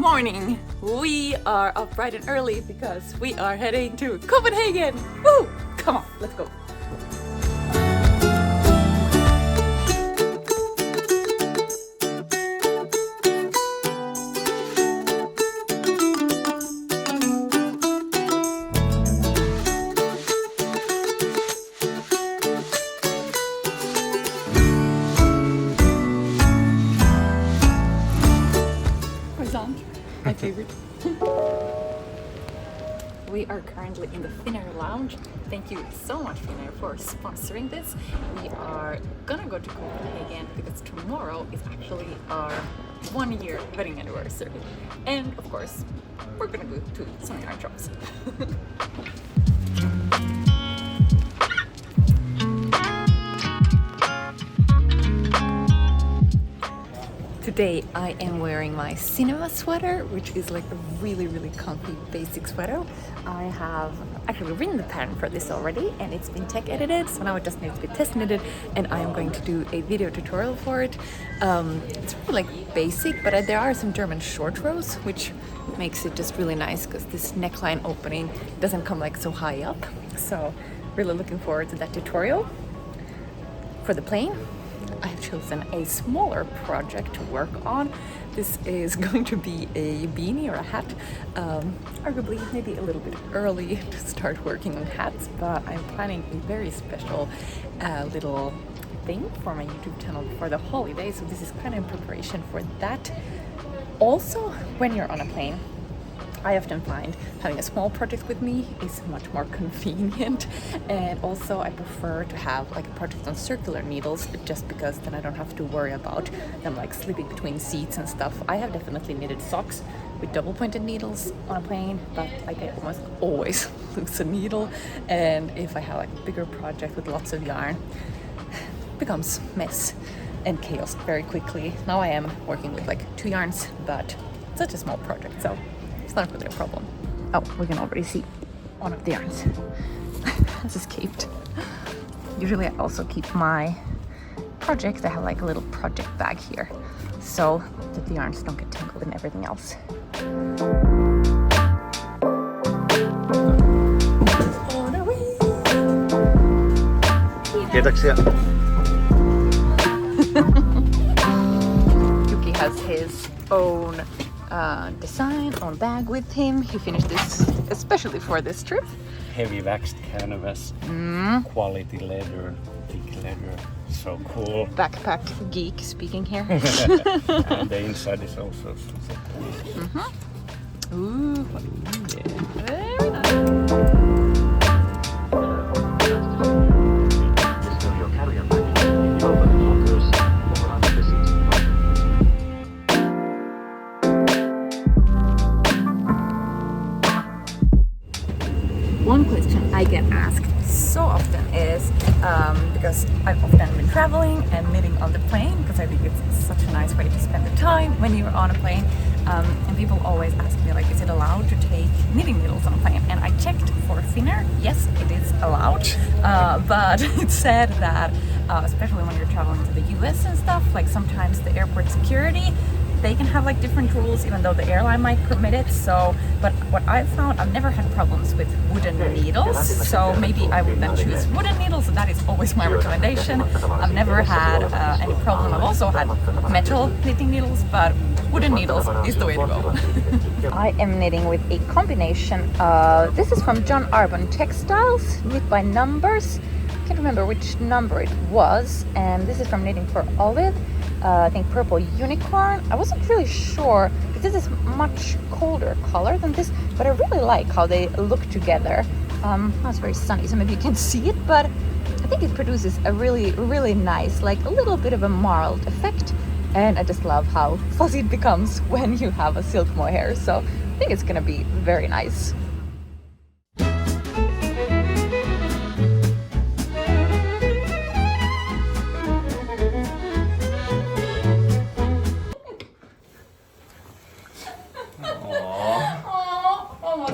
morning! We are up bright and early because we are heading to Copenhagen! Woo! Come on, let's go! My favorite. We are currently in the Finnair lounge. Thank you so much, Finnair, for sponsoring this. We are gonna go to Copenhagen because tomorrow is actually our 1-year wedding anniversary. And of course, we're gonna go to some yarn shops. Today I am wearing my cinema sweater, which is like a really comfy basic sweater. I have actually written the pattern for this already and it's been tech edited, so now it just needs to be test knitted and I am going to do a video tutorial for it. It's really like basic, but there are some German short rows, which makes it just really nice because this neckline opening doesn't come like so high up. So really looking forward to that tutorial. For the plain, I have chosen a smaller project to work on. This is going to be a beanie or a hat. Arguably maybe a little bit early to start working on hats, but I'm planning a very special little thing for my YouTube channel for the holidays. So this is kind of in preparation for that. Also, when you're on a plane, I often find having a small project with me is much more convenient, and also I prefer to have like a project on circular needles just because then I don't have to worry about them like slipping between seats and stuff. I have definitely knitted socks with double pointed needles on a plane, but like I almost always lose a needle, and if I have like a bigger project with lots of yarn, it becomes mess and chaos very quickly. Now I am working with like 2 yarns, but it's such a small project, so it's not really a problem. Oh, we can already see one of the yarns has escaped. Usually I also keep my projects, I have like a little project bag here so that the yarns don't get tangled in everything else. Kiitoksia. Yuki has his own design on bag with him. He finished this especially for this trip. Heavy waxed canvas, quality leather, thick leather, so cool. Backpack geek speaking here. And the inside is also so cool. Ooh, yeah. Very nice. One question I get asked so often is, because I've often been traveling and knitting on the plane, because I think it's such a nice way to spend the time when you're on a plane, and people always ask me like, is it allowed to take knitting needles on a plane? And I checked for Finnair, yes it is allowed, but it said that especially when you're traveling to the US and stuff, like sometimes the airport security, they can have like different rules even though the airline might permit it. So, but what I've found, I've never had problems with wooden needles, so maybe I would then choose wooden needles, and that is always my recommendation. I've never had any problem. I've also had metal knitting needles, but wooden needles is the way to go. I am knitting with a combination. This is from John Arbon Textiles, knit by numbers. I can't remember which number it was, and this is from Knitting for Olive. I think Purple Unicorn. I wasn't really sure because this is much colder color than this, but I really like how they look together. Now it's very sunny, so maybe you can't see it, but I think it produces a really nice, like a little bit of a marled effect, and I just love how fuzzy it becomes when you have a silk mohair, so I think it's gonna be very nice.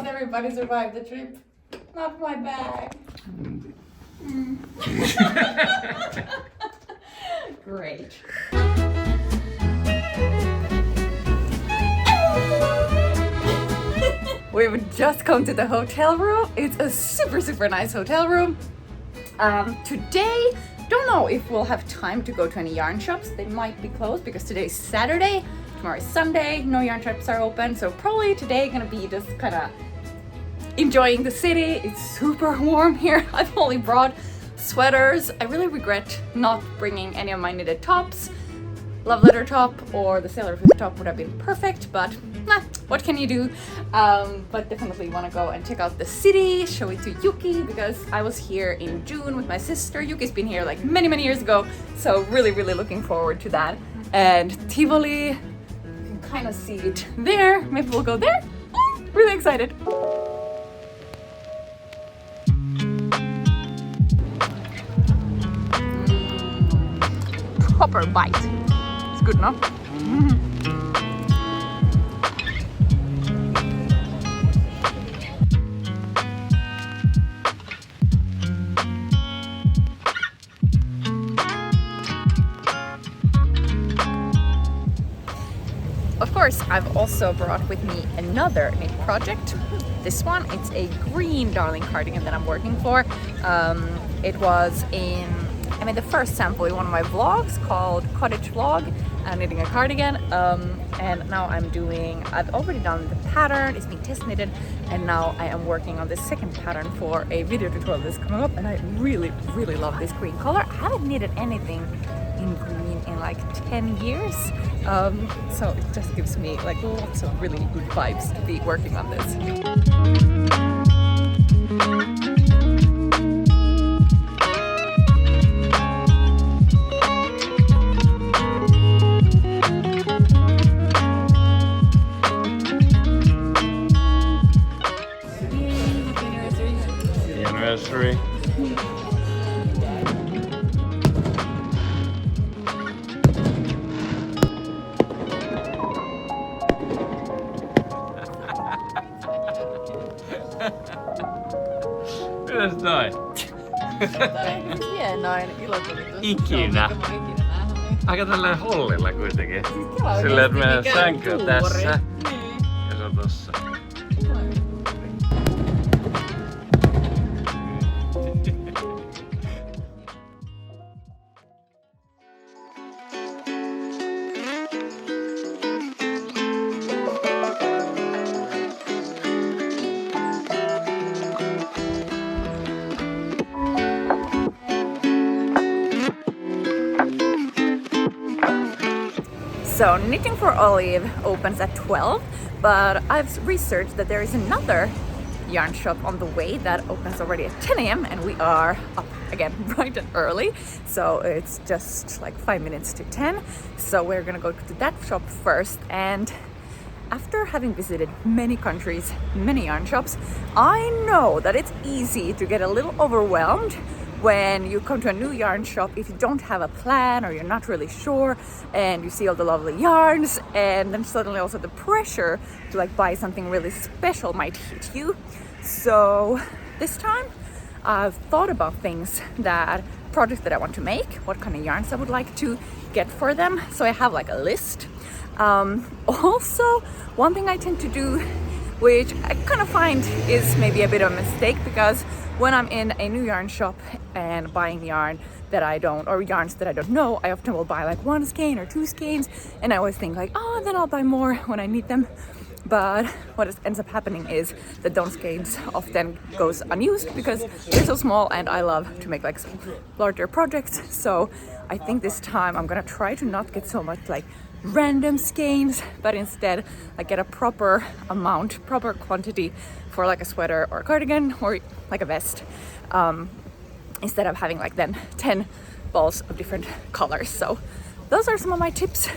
Everybody survived the trip. Not my bag. Great. We've just come to the hotel room. It's a super nice hotel room. Today, don't know if we'll have time to go to any yarn shops. They might be closed because today's Saturday, tomorrow is Sunday, no yarn shops are open. So probably today gonna be just kind of enjoying the city. It's super warm here. I've only brought sweaters. I really regret not bringing any of my knitted tops. Love letter top or the sailorfish top would have been perfect, but what can you do? But definitely want to go and check out the city, show it to Yuki, because I was here in June with my sister. Yuki's been here like many years ago, so really looking forward to that. And Tivoli, you can kind of see it there. Maybe we'll go there. Really excited. Proper bite. It's good, no? Of course, I've also brought with me another knit project. This one, it's a green darling cardigan that I'm working for. It was I made the first sample in one of my vlogs called Cottage Vlog. I'm knitting a cardigan, and now I've already done the pattern, it's been test knitted, and now I am working on the second pattern for a video tutorial that's coming up, and I really love this green color. I haven't knitted anything in green in like 10 years, so it just gives me like lots of really good vibes to be working on this. Anniversary. Mitäs noin? Hienoin ilotulitusta. Ikinä. Aika tällä hollilla kuitenkin. Silleen, että meidän sänky on tässä. Ja se on tossa. So Knitting for Olive opens at 12, but I've researched that there is another yarn shop on the way that opens already at 10 a.m. and we are up again bright and early, so it's just like 5 minutes to 10. So we're gonna go to that shop first, and after having visited many countries, many yarn shops, I know that it's easy to get a little overwhelmed when you come to a new yarn shop if you don't have a plan or you're not really sure, and you see all the lovely yarns, and then suddenly also the pressure to like buy something really special might hit you. So this time I've thought about projects that I want to make, what kind of yarns I would like to get for them. So I have like a list. Also, one thing I tend to do, which I kind of find is maybe a bit of a mistake, because when I'm in a new yarn shop and buying yarn that I don't, or yarns that I don't know, I often will buy like one skein or two skeins, and I always think like, oh, then I'll buy more when I need them. But what ends up happening is that those skeins often goes unused because they're so small, and I love to make like larger projects. So I think this time I'm gonna try to not get so much like random skeins, but instead like get a proper amount, proper quantity for like a sweater or a cardigan or like a vest, instead of having like then 10 balls of different colors. So those are some of my tips.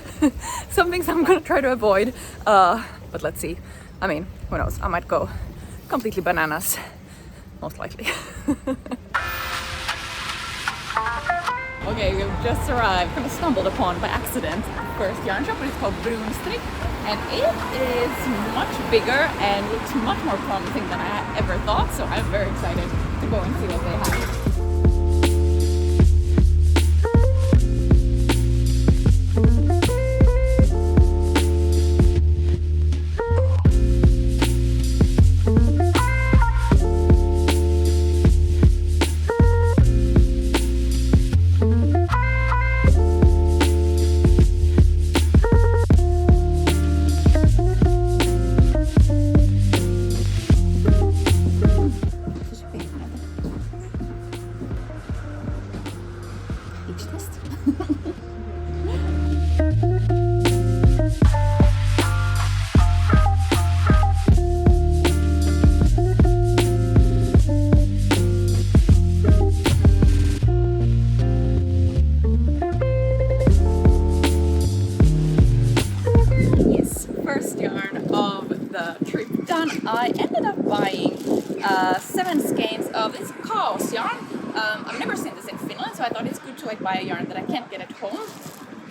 Some things I'm gonna try to avoid, but let's see. I mean, who knows, I might go completely bananas, most likely. Okay, we've just arrived, kind of stumbled upon by accident the first yarn shop, but it's called Broomstick, and it is much bigger and looks much more promising than I ever thought, so I'm very excited to go and see what they have. the trip done, I ended up buying 7 skeins of this chaos yarn. I've never seen this in Finland, so I thought it's good to like buy a yarn that I can't get at home.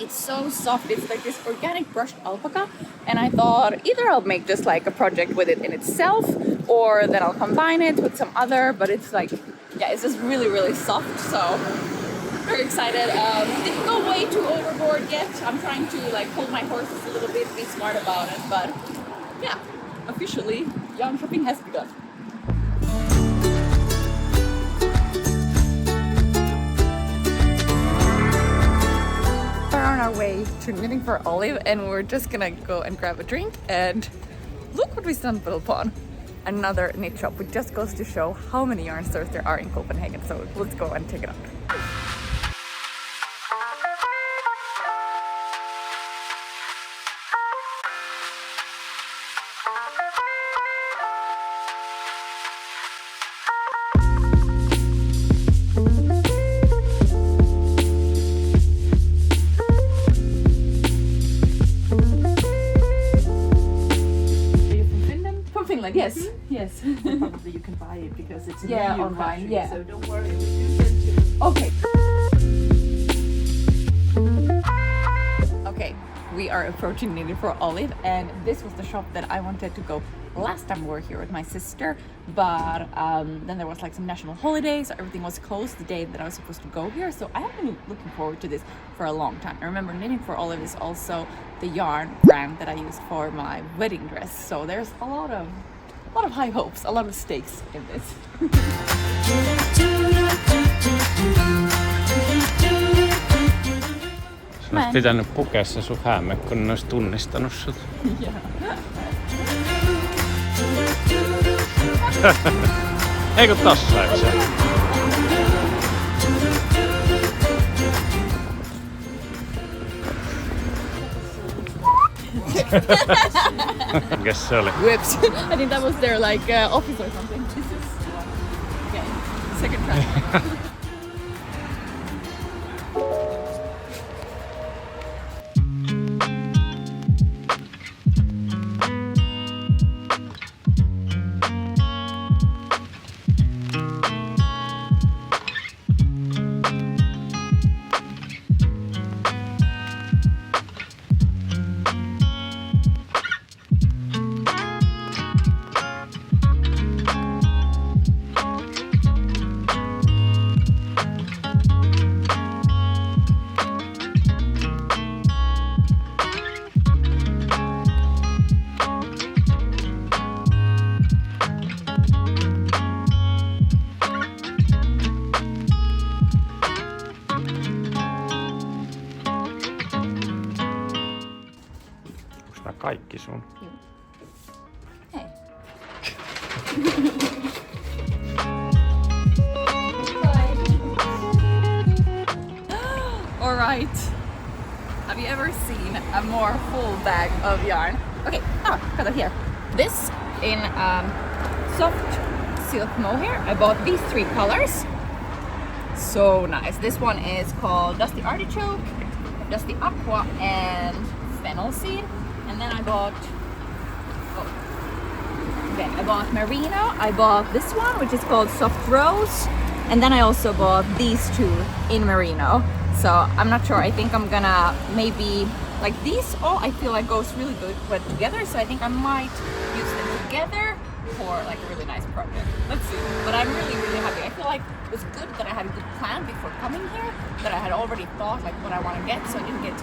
It's so soft. It's like this organic brushed alpaca, and I thought either I'll make just like a project with it in itself, or then I'll combine it with some other. But it's like, yeah, it's just really soft. So very excited. Didn't go way too overboard yet. I'm trying to like hold my horses a little bit, be smart about it. But yeah, officially yarn shopping has begun. On our way to Knitting for Olive, and we're just gonna go and grab a drink, and look what we stumbled upon. Another knit shop, which just goes to show how many yarn stores there are in Copenhagen. So let's go and check it out. Yes, yes. Probably you can buy it because it's Yeah, in the EU online, country, yeah. so don't worry. We do send you. Okay. Okay, we are approaching Knitting for Olive, and this was the shop that I wanted to go last time we were here with my sister, but then there was like some national holidays, so everything was closed the day that I was supposed to go here. So I have been looking forward to this for a long time. I remember Knitting for Olive is also the yarn brand that I used for my wedding dress, so there's a lot of high hopes, a lot of stakes in this. Sun olisi pitänyt pukea se sun hääme, kun ne olisi tunnistanut sut. Eikö tossa et se? Mikäs se oli? Whips. I think that was their like office or something. This is okay. Second try. Kaikki sun. Hey. All right. Have you ever seen a more full bag of yarn? Okay, got it here. This in soft silk mohair. I bought these 3 colors. So nice. This one is called Dusty Artichoke, Dusty Aqua, and Fennel Seed. And then I bought Merino. I bought this one, which is called Soft Rose. And then I also bought these 2 in Merino. So I'm not sure. I think I'm gonna maybe like these all I feel like goes really good together. So I think I might use them together for like a really nice project. Let's see. But I'm really happy. I feel like it was good that I had a good plan before coming here, that I had already thought like what I want to get, so I didn't get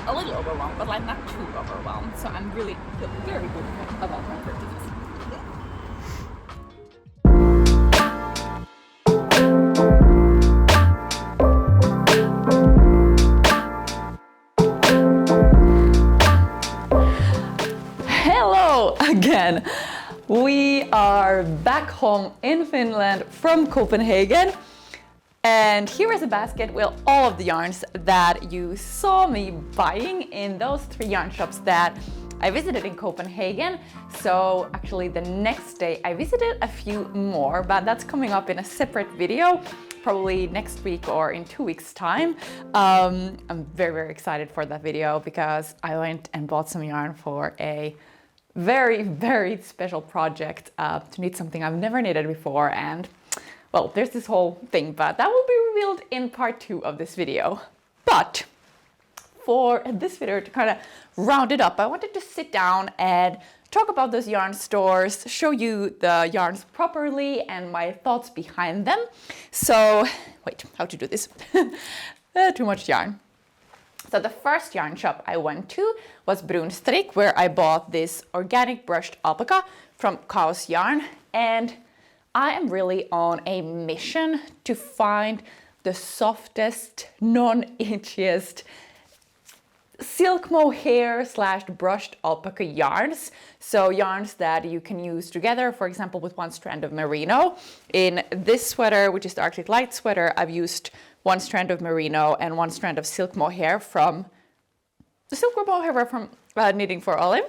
a little overwhelmed, but like not too overwhelmed. So I'm really feel very good about my purchases. Hello again. We are back home in Finland from Copenhagen. And here is a basket with all of the yarns that you saw me buying in those 3 yarn shops that I visited in Copenhagen. So actually the next day I visited a few more, but that's coming up in a separate video, probably next week or in 2 weeks time. I'm very excited for that video because I went and bought some yarn for a very, very special project to knit something I've never knitted before. And well, there's this whole thing, but that will be revealed in part 2 of this video. But for this video, to kind of round it up, I wanted to sit down and talk about those yarn stores, show you the yarns properly and my thoughts behind them. So, wait, how to do this? Too much yarn. So the first yarn shop I went to was Broomstick, where I bought this organic brushed alpaca from Cow's Yarn. And I am really on a mission to find the softest, non-itchiest silk mohair / brushed alpaca yarns. So yarns that you can use together, for example, with one strand of merino. In this sweater, which is the Arctic Light sweater, I've used one strand of merino and one strand of silk mohair from Knitting for Olive.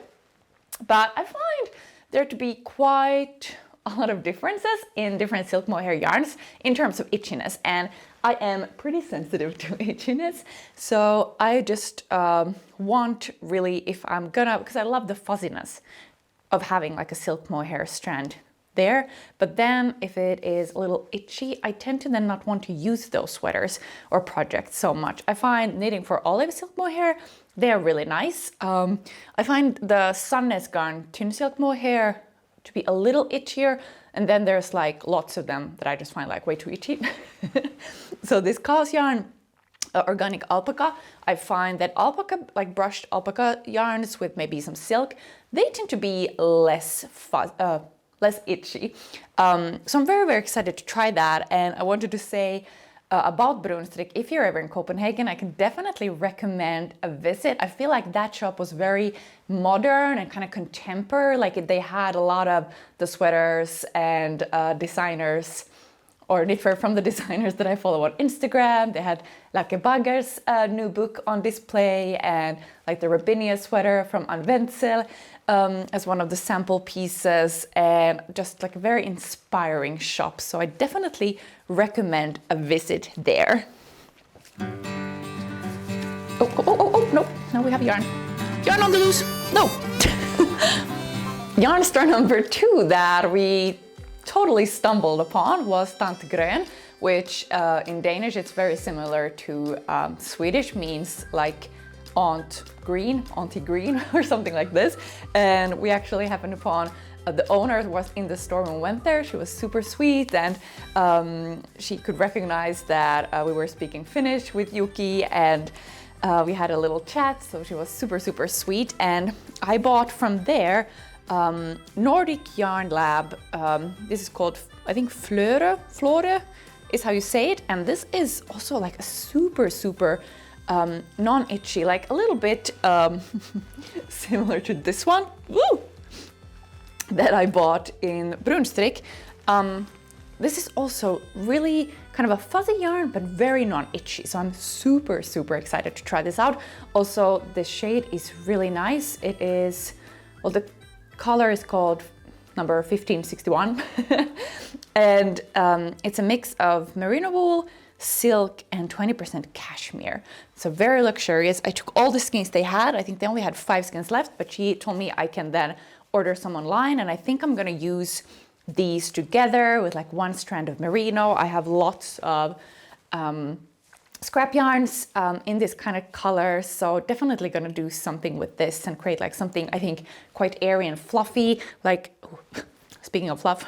But I find there to be quite a lot of differences in different silk mohair yarns in terms of itchiness, and I am pretty sensitive to itchiness, so I just want really, if I'm gonna, because I love the fuzziness of having like a silk mohair strand there, but then if it is a little itchy, I tend to then not want to use those sweaters or projects so much. I find Knitting for Olive silk mohair, they're really nice. I find the Sandnes Garn thin silk mohair to be a little itchier, and then there's like lots of them that I just find like way too itchy. So this Cow's Yarn organic alpaca, I find that alpaca, like brushed alpaca yarns with maybe some silk, they tend to be less itchy. So I'm very, very excited to try that. And I wanted to say about Broomstick, if you're ever in Copenhagen, I can definitely recommend a visit. I feel like that shop was very modern and kind of contemporary. Like they had a lot of the sweaters and designers or knitwear from the designers that I follow on Instagram. They had Lake Bagger's new book on display, and like the Rabinia sweater from Ann Wenzel as one of the sample pieces, and just like a very inspiring shop. So I definitely recommend a visit there. Oh, no, now we have yarn. Yarn on the loose, no. Yarn store number 2 that we totally stumbled upon was Tant Groen, which in Danish it's very similar to Swedish, means like Auntie Green or something like this. And we actually happened upon the owner was in the store when we went there. She was super sweet, and she could recognize that we were speaking Finnish with Yuki, and we had a little chat, so she was super, super sweet. And I bought from there Nordic Yarn Lab. This is called, I think, Flore is how you say it. And this is also like a super, super non-itchy, like a little bit similar to this one. Woo! That I bought in Broomstick. This is also really kind of a fuzzy yarn, but very non-itchy. So I'm super, super excited to try this out. Also, the shade is really nice. It is, well, the color is called number 1561. And it's a mix of merino wool, silk, and 20% cashmere. So very luxurious. I took all the skeins they had. I think they only had 5 skeins left, but she told me I can then order some online, and I think I'm gonna use these together with like one strand of merino. I have lots of scrap yarns in this kind of color, so definitely gonna do something with this and create like something I think quite airy and fluffy, like speaking of fluff,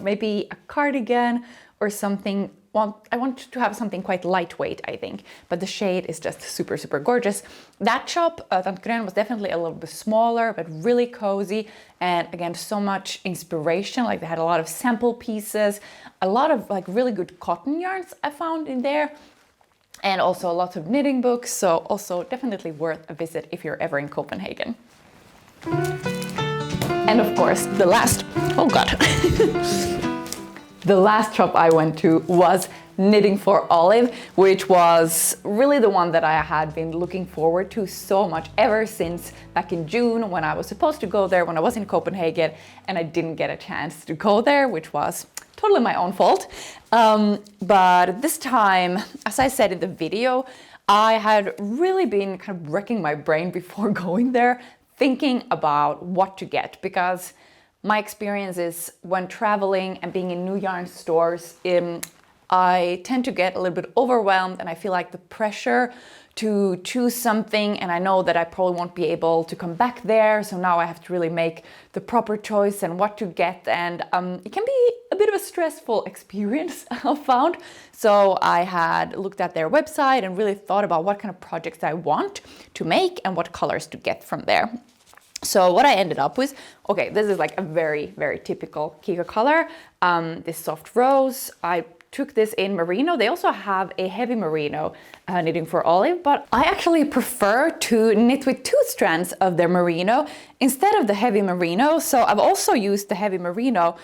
maybe a cardigan or something. Well, I want to have something quite lightweight, I think, but the shade is just super, super gorgeous. That shop, Tant Groen, was definitely a little bit smaller, but really cozy. And again, so much inspiration. Like they had a lot of sample pieces, a lot of like really good cotton yarns I found in there, and also lots of knitting books. So also definitely worth a visit if you're ever in Copenhagen. And of course, the last, oh God. The last shop I went to was Knitting for Olive, which was really the one that I had been looking forward to so much ever since back in June, when I was supposed to go there when I was in Copenhagen, and I didn't get a chance to go there, which was totally my own fault. But this time, as I said in the video, I had really been kind of wrecking my brain before going there, thinking about what to get, because my experience is when traveling and being in new yarn stores, I tend to get a little bit overwhelmed and I feel like the pressure to choose something, and I know that I probably won't be able to come back there, so now I have to really make the proper choice and what to get, and it can be a bit of a stressful experience, I've found. So I had looked at their website and really thought about what kind of projects I want to make and what colors to get from there. So what I ended up with, okay, this is like a very, very typical Kika color, this soft rose. I took this in merino. They also have a heavy merino knitting for olive, but I actually prefer to knit with 2 strands of their merino instead of the heavy merino. So I've also used the heavy merino.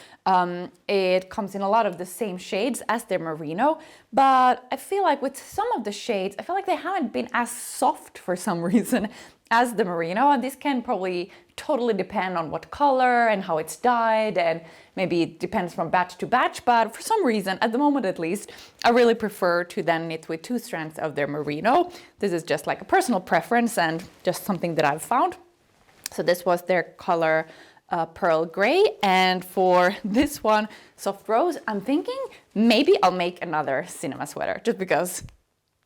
It comes in a lot of the same shades as their merino, but I feel like with some of the shades, I feel like they haven't been as soft for some reason as the merino, and this can probably totally depend on what color and how it's dyed, and maybe it depends from batch to batch, but for some reason, at the moment at least, I really prefer to then knit with 2 strands of their merino. This is just like a personal preference and just something that I've found. So this was their color pearl gray, and for this one, soft rose, I'm thinking maybe I'll make another cinema sweater, just because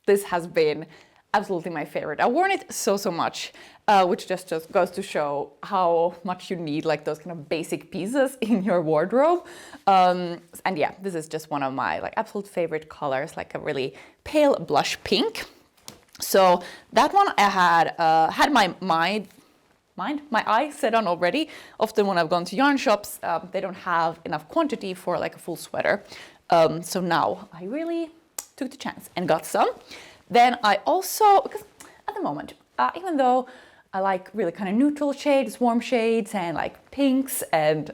this has been absolutely my favorite. I worn it so much, which just goes to show how much you need like those kind of basic pieces in your wardrobe. And yeah, this is just one of my like absolute favorite colors, like a really pale blush pink. So that one I had my eye set on already. Often when I've gone to yarn shops, they don't have enough quantity for like a full sweater. So now I really took the chance and got some. Then I also, because at the moment, even though I like really kind of neutral shades, warm shades, and like pinks and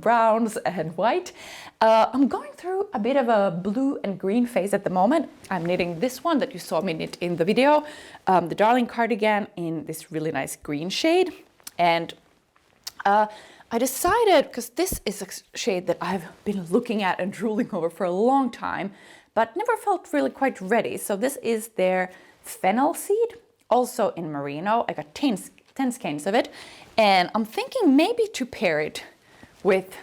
browns and white, I'm going through a bit of a blue and green phase at the moment. I'm knitting this one that you saw me knit in the video, the Darling cardigan in this really nice green shade. And I decided, because this is a shade that I've been looking at and drooling over for a long time, but never felt really quite ready. So this is their fennel seed, also in merino. I got 10 skeins of it, and I'm thinking maybe to pair it with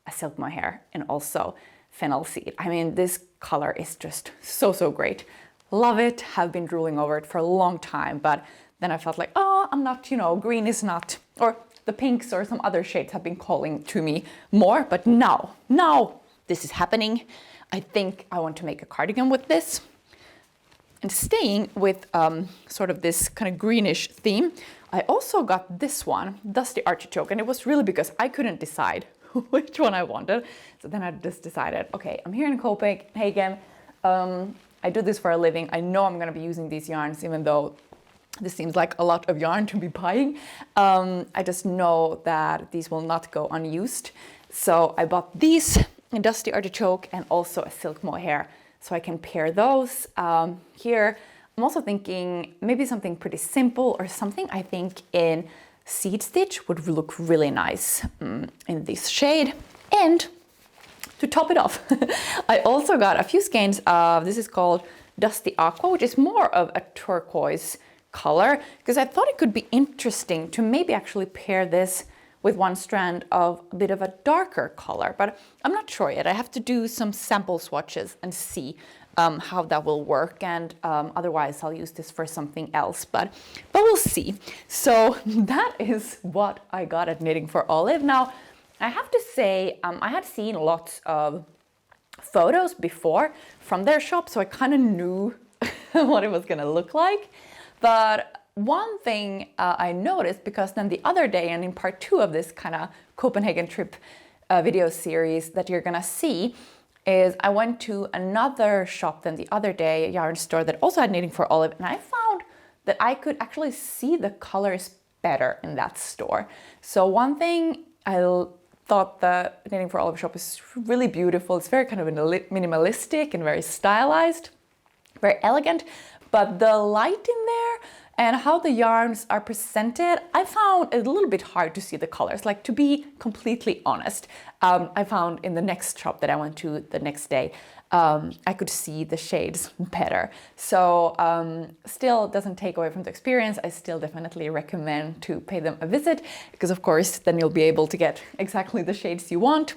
a silk mohair and also fennel seed. I mean, this color is just so great. Love it, have been drooling over it for a long time, but then I felt like, oh, I'm not, green is not, or the pinks or some other shades have been calling to me more, but now this is happening. I think I want to make a cardigan with this. And staying with sort of this kind of greenish theme, I also got this one, Dusty Artichoke, and it was really because I couldn't decide which one I wanted. So then I just decided, okay, I'm here in Copenhagen, I do this for a living, I know I'm gonna be using these yarns, even though this seems like a lot of yarn to be buying. I just know that these will not go unused. So I bought these, a Dusty Artichoke and also a silk mohair, so I can pair those. Here, I'm also thinking maybe something pretty simple or something I think in seed stitch would look really nice in this shade. And to top it off, I also got a few skeins of, this is called Dusty Aqua, which is more of a turquoise color, because I thought it could be interesting to maybe actually pair this with one strand of a bit of a darker color, but I'm not sure yet. I have to do some sample swatches and see how that will work, and otherwise I'll use this for something else, but we'll see. So that is what I got at Knitting for Olive. Now, I have to say, I had seen lots of photos before from their shop, so I kind of knew what it was gonna look like. But one thing I noticed, because then the other day, and in part 2 of this kind of Copenhagen trip video series that you're gonna see, is I went to another shop than the other day, a yarn store that also had Knitting for Olive, and I found that I could actually see the colors better in that store. So one thing I thought the Knitting for Olive shop is really beautiful. It's very kind of minimalistic and very stylized, very elegant, but the light in there And how the yarns are presented, I found it a little bit hard to see the colors. Like, to be completely honest, I found in the next shop that I went to the next day, I could see the shades better. So still doesn't take away from the experience. I still definitely recommend to pay them a visit, because of course then you'll be able to get exactly the shades you want,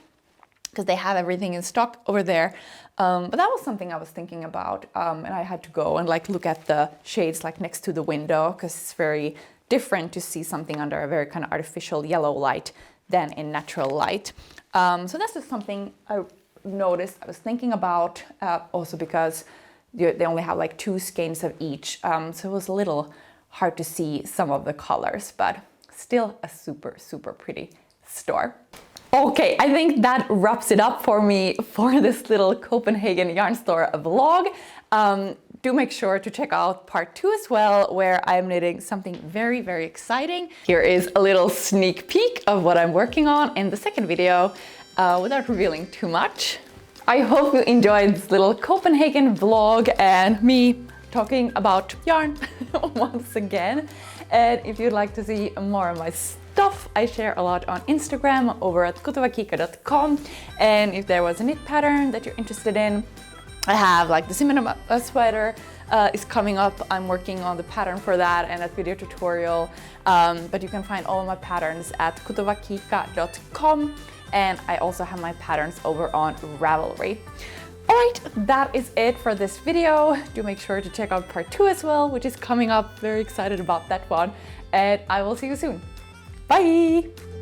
because they have everything in stock over there. But that was something I was thinking about, and I had to go and like look at the shades like next to the window, because it's very different to see something under a very kind of artificial yellow light than in natural light. So that's just something I noticed, I was thinking about, also because they only have like 2 skeins of each, so it was a little hard to see some of the colors, but still a super, super pretty store. Okay, I think that wraps it up for me for this little Copenhagen yarn store vlog. Do make sure to check out part 2 as well, where I'm knitting something very, very exciting. Here is a little sneak peek of what I'm working on in the second video, without revealing too much. I hope you enjoyed this little Copenhagen vlog and me talking about yarn once again. And if you'd like to see more of my stuff, I share a lot on Instagram over at kutovakika.com. And if there was a knit pattern that you're interested in, I have like the cinema sweater is coming up. I'm working on the pattern for that and that video tutorial. But you can find all of my patterns at kutovakika.com. And I also have my patterns over on Ravelry. Alright, that is it for this video. Do make sure to check out part 2 as well, which is coming up. Very excited about that one. And I will see you soon. Bye!